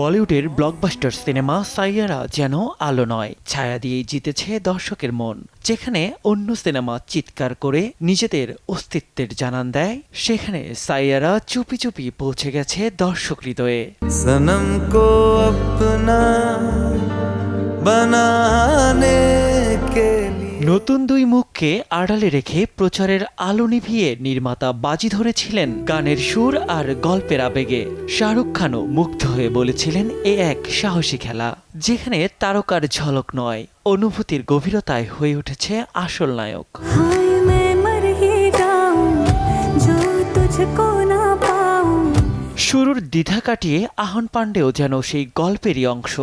বলিউডের blockbuster cinema Saiyaara যেন আলো নয়, ছায়া দিয়েই জিতেছে দর্শকের মন। যেখানে অন্য সিনেমা চিৎকার করে নিজেদের অস্তিত্বের জানান দেয়, সেখানে সাইয়ারা চুপি চুপি পৌঁছে গেছে দর্শক হৃদয়ে। सनम को अपना बनाने के लिए নতুন দুই মুখকে আড়ালে রেখে প্রচারের আলো নিভিয়ে নির্মাতা বাজি ধরেছিলেন গানের সুর আর গল্পের আবেগে। শাহরুখ খানও মুগ্ধ হয়ে বলেছিলেন এ এক সাহসী খেলা, যেখানে তারকার ঝলক নয়, অনুভূতির গভীরতায় হয়ে উঠেছে আসল নায়ক। শুরুর দ্বিধা কাটিয়ে আহান পান্ডেও যেন সেই গল্পেরই অংশ,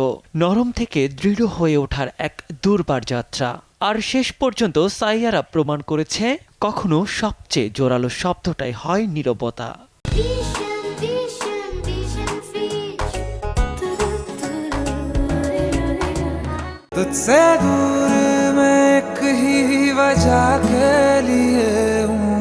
নরম থেকে দৃঢ় হয়ে ওঠার এক দুর্বার যাত্রা। আর শেষ পর্যন্ত সাইয়ারা প্রমাণ করেছে, কখনো সবচেয়ে জোরালো শব্দটাই হয় নীরবতা। तुझसे दूर मैं एक ही वजह के लिए हूँ।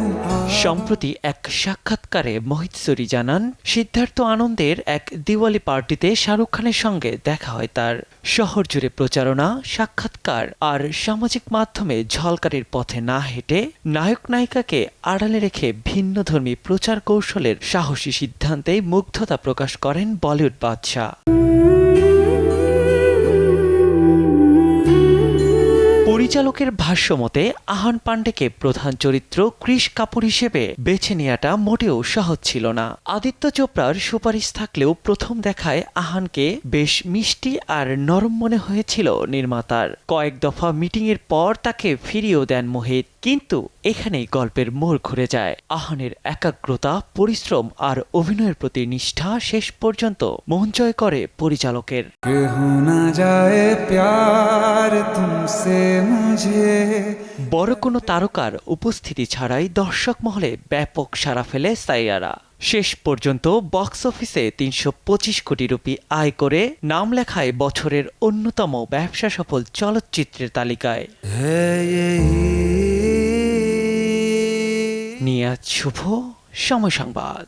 সম্প্রতি এক সাক্ষাৎকারে মোহিত সুরি জানান, সিদ্ধার্থ আনন্দের এক দিওয়ালি পার্টিতে শাহরুখ খানের সঙ্গে দেখা হয় তার। শহর জুড়ে প্রচারণা, সাক্ষাৎকার আর সামাজিক মাধ্যমে ঝলকারির পথে না হেঁটে নায়ক নায়িকাকে আড়ালে রেখে ভিন্নধর্মী প্রচার কৌশলের সাহসী সিদ্ধান্তে মুগ্ধতা প্রকাশ করেন বলিউড বাদশা। পরিচালকের ভাষ্যমতে আহান পান্ডেকে প্রধান চরিত্র ক্রিশ কাপুর হিসেবে বেছে নেওয়াটা মোটেও সহজ ছিল না। আদিত্য চোপড়ার সুপারিশ থাকলেও প্রথম দেখায় আহানকে বেশ মিষ্টি আর নরম মনে হয়েছিল নির্মাতার। কয়েক দফা মিটিংয়ের পর তাকে ফিরিয়েও দেন মোহিত। কিন্তু এখানেই গল্পের মোড় ঘুরে যায়। আহানের একাগ্রতা, পরিশ্রম আর অভিনয়ের প্রতি নিষ্ঠা শেষ পর্যন্ত মন জয় করে পরিচালকের। বড় কোনো তারকার উপস্থিতি ছাড়াই দর্শক মহলে ব্যাপক সাড়া ফেলে সাইয়ারা। শেষ পর্যন্ত বক্স অফিসে ৩২৫ কোটি রুপি আয় করে নাম লেখায় বছরের অন্যতম ব্যবসা সফল চলচ্চিত্রের তালিকায়। নিয়াজ শুভ, সময় সংবাদ।